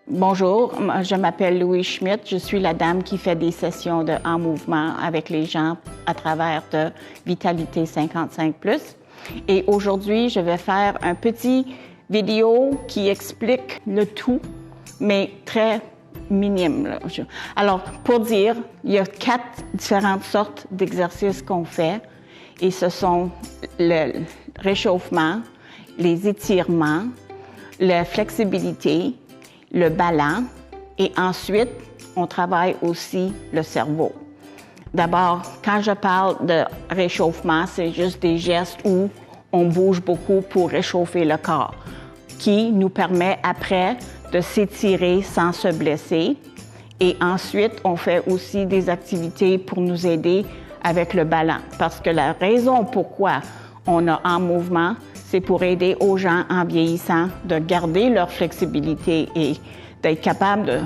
Bonjour, je m'appelle Louise Schmidt. Je suis la dame qui fait des sessions en mouvement avec les gens à travers de Vitalité 55+. Et aujourd'hui, je vais faire un petit vidéo qui explique le tout, mais très minime. Là. Alors, pour dire, il y a 4 différentes sortes d'exercices qu'on fait. Et ce sont le réchauffement, les étirements, la flexibilité, le ballon et ensuite, on travaille aussi le cerveau. D'abord, quand je parle de réchauffement, c'est juste des gestes où on bouge beaucoup pour réchauffer le corps, qui nous permet après de s'étirer sans se blesser. Et ensuite, on fait aussi des activités pour nous aider avec le ballon. Parce que la raison pourquoi on a en mouvement, c'est pour aider aux gens en vieillissant de garder leur flexibilité et d'être capable de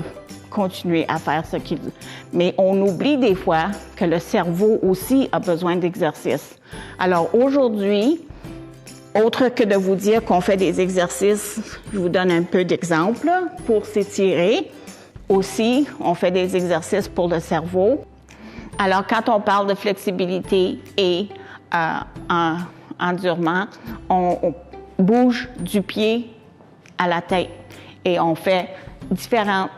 continuer à faire ce qu'ils veulent. Mais on oublie des fois que le cerveau aussi a besoin d'exercice. Alors aujourd'hui, autre que de vous dire qu'on fait des exercices, je vous donne un peu d'exemples pour s'étirer. Aussi, on fait des exercices pour le cerveau. Alors, quand on parle de flexibilité et endurement, on bouge du pied à la tête et on fait différentes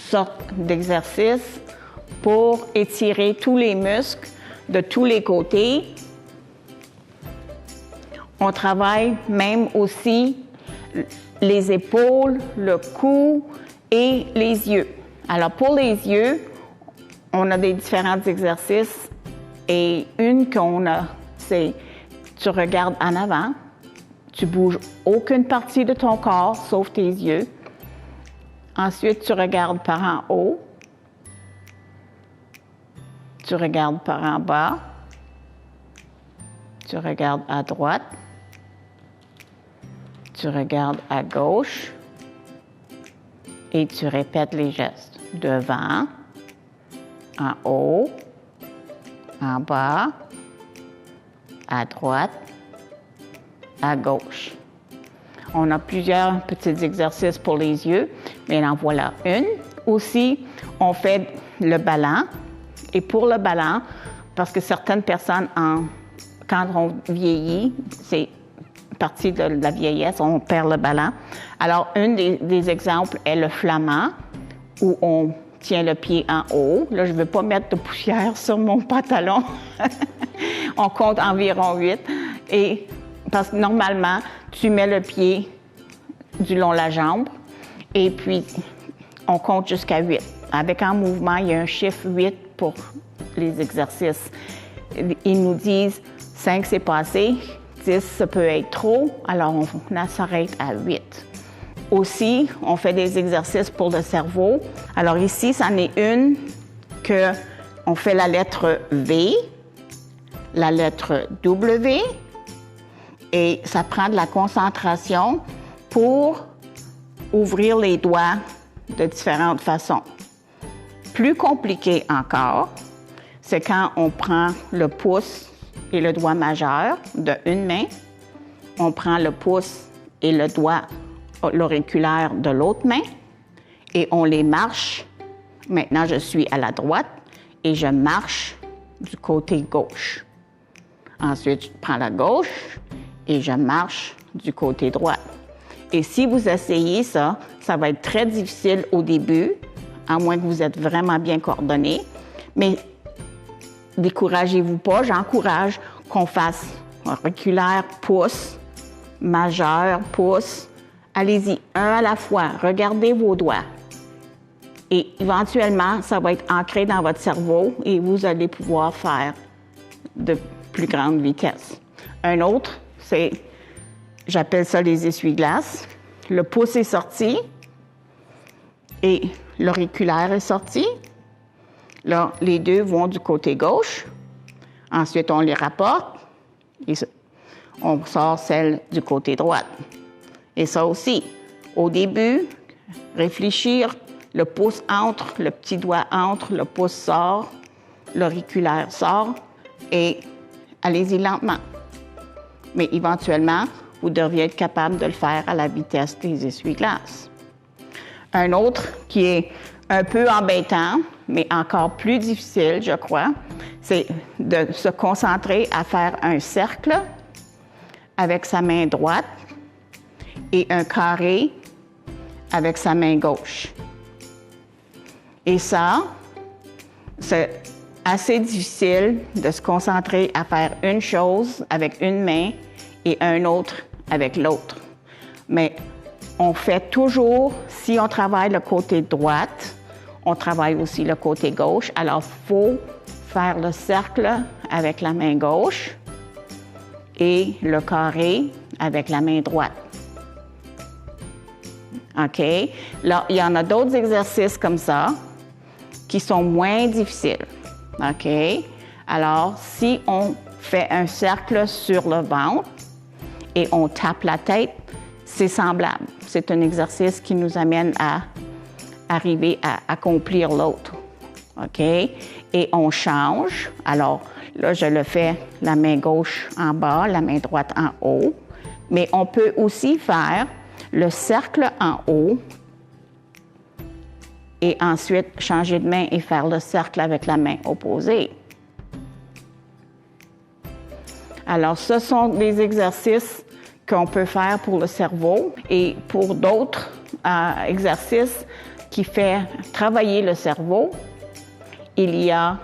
sortes d'exercices pour étirer tous les muscles de tous les côtés. On travaille même aussi les épaules, le cou et les yeux. Alors, pour les yeux, on a des différents exercices et une qu'on a, c'est tu regardes en avant, tu bouges aucune partie de ton corps sauf tes yeux. Ensuite, tu regardes par en haut, tu regardes par en bas, tu regardes à droite, tu regardes à gauche et tu répètes les gestes. Devant, en haut, en bas, à droite, à gauche. On a plusieurs petits exercices pour les yeux, mais en voilà une. Aussi, on fait le ballon. Et pour le ballon, parce que certaines personnes, quand on vieillit, c'est partie de la vieillesse, on perd le ballon. Alors, un des exemples est le flamand, où on tient le pied en haut. Là, je ne veux pas mettre de poussière sur mon pantalon. On compte environ 8. Et parce que normalement, tu mets le pied du long de la jambe et puis on compte jusqu'à 8. Avec un mouvement, il y a un chiffre 8 pour les exercices. Ils nous disent 5 c'est passé, 10 ça peut être trop, alors on s'arrête à 8. Aussi, on fait des exercices pour le cerveau. Alors ici, c'en est une que on fait la lettre V, la lettre W, et ça prend de la concentration pour ouvrir les doigts de différentes façons. Plus compliqué encore, c'est quand on prend le pouce et le doigt majeur de une main, on prend le pouce et le doigt l'auriculaire de l'autre main et on les marche. Maintenant, je suis à la droite et je marche du côté gauche. Ensuite, je prends la gauche et je marche du côté droit. Et si vous essayez ça, ça va être très difficile au début, à moins que vous êtes vraiment bien coordonné. Mais découragez-vous pas, j'encourage qu'on fasse auriculaire, pouce, majeur, pouce. Allez-y, un à la fois, regardez vos doigts. Et éventuellement, ça va être ancré dans votre cerveau et vous allez pouvoir faire de plus grande vitesse. Un autre, c'est, j'appelle ça les essuie-glaces. Le pouce est sorti et l'auriculaire est sorti. Là, les deux vont du côté gauche. Ensuite, on les rapporte et on sort celle du côté droit. Et ça aussi, au début, réfléchir, le pouce entre, le petit doigt entre, le pouce sort, l'auriculaire sort et allez-y lentement. Mais éventuellement, vous devriez être capable de le faire à la vitesse des essuie-glaces. Un autre qui est un peu embêtant, mais encore plus difficile, je crois, c'est de se concentrer à faire un cercle avec sa main droite et un carré avec sa main gauche. Et ça, c'est assez difficile de se concentrer à faire une chose avec une main et un autre avec l'autre. Mais on fait toujours, si on travaille le côté droite, on travaille aussi le côté gauche. Alors, il faut faire le cercle avec la main gauche et le carré avec la main droite. OK? Là, il y en a d'autres exercices comme ça qui sont moins difficiles. OK? Alors, si on fait un cercle sur le ventre et on tape la tête, c'est semblable. C'est un exercice qui nous amène à arriver à accomplir l'autre. OK? Et on change. Alors, là, je le fais la main gauche en bas, la main droite en haut. Mais on peut aussi faire le cercle en haut et ensuite changer de main et faire le cercle avec la main opposée. Alors, ce sont des exercices qu'on peut faire pour le cerveau et pour d'autres exercices qui font travailler le cerveau. Il y a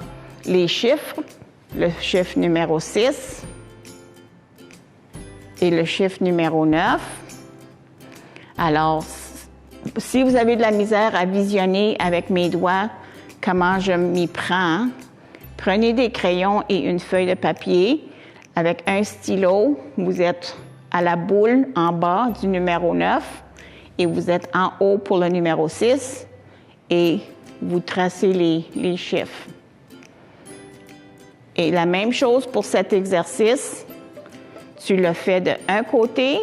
les chiffres, le chiffre numéro 6 et le chiffre numéro 9. Alors, si vous avez de la misère à visionner avec mes doigts comment je m'y prends, prenez des crayons et une feuille de papier. Avec un stylo, vous êtes à la boule en bas du numéro 9 et vous êtes en haut pour le numéro 6 et vous tracez les chiffres. Et la même chose pour cet exercice, tu le fais de un côté,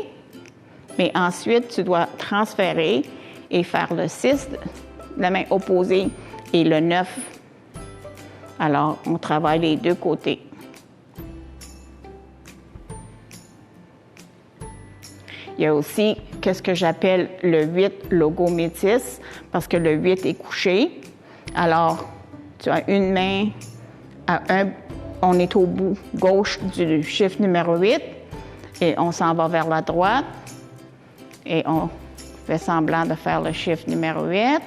mais ensuite tu dois transférer et faire le 6 de la main opposée et le 9. Alors, on travaille les deux côtés. Il y a aussi qu'est-ce que j'appelle le 8 logométis, parce que le 8 est couché. Alors, tu as une main, on est au bout gauche du chiffre numéro 8 et on s'en va vers la droite et on fait semblant de faire le chiffre numéro 8.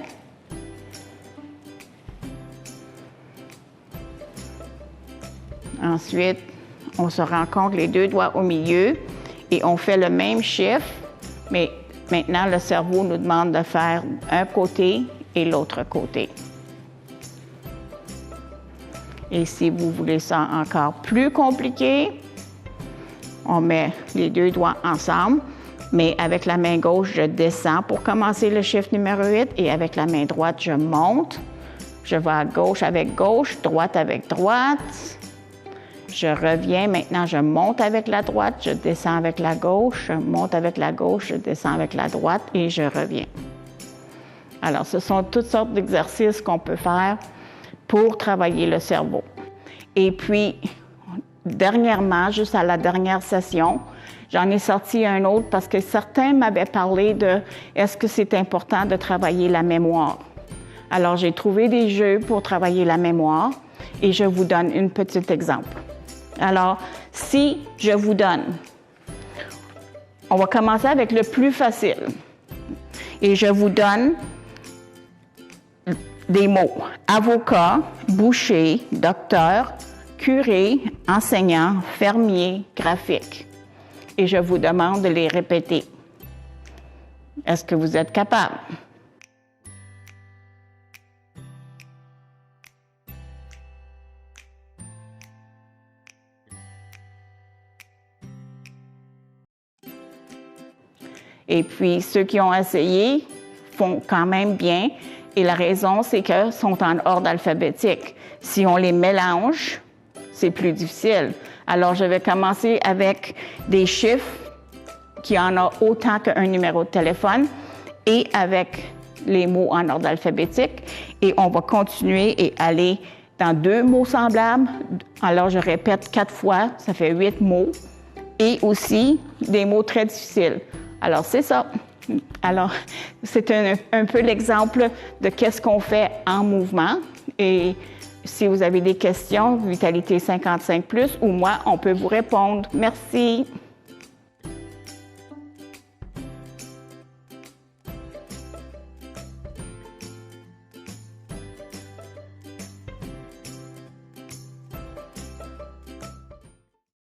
Ensuite, on se rencontre les deux doigts au milieu et on fait le même chiffre, mais maintenant le cerveau nous demande de faire un côté et l'autre côté. Et si vous voulez ça encore plus compliqué, on met les deux doigts ensemble, mais avec la main gauche, je descends pour commencer le chiffre numéro 8 et avec la main droite, je monte. Je vais à gauche avec gauche, droite avec droite. Je reviens, maintenant je monte avec la droite, je descends avec la gauche, je monte avec la gauche, je descends avec la droite et je reviens. Alors, ce sont toutes sortes d'exercices qu'on peut faire pour travailler le cerveau. Et puis, dernièrement, juste à la dernière session, j'en ai sorti un autre parce que certains m'avaient parlé de est-ce que c'est important de travailler la mémoire. Alors, j'ai trouvé des jeux pour travailler la mémoire et je vous donne un petit exemple. Alors, si je vous donne, on va commencer avec le plus facile. Et je vous donne des mots. Avocat, boucher, docteur, curé, enseignant, fermier, graphique. Et je vous demande de les répéter. Est-ce que vous êtes capable? Et puis, ceux qui ont essayé font quand même bien. Et la raison, c'est qu'ils sont en ordre alphabétique. Si on les mélange, c'est plus difficile. Alors, je vais commencer avec des chiffres qui en ont autant qu'un numéro de téléphone et avec les mots en ordre alphabétique. Et on va continuer et aller dans 2 mots semblables. Alors, je répète 4 fois, ça fait 8 mots. Et aussi des mots très difficiles. Alors, c'est ça. Alors, c'est un peu l'exemple de qu'est-ce qu'on fait en mouvement. Et si vous avez des questions, Vitalité 55+, ou moi, on peut vous répondre. Merci.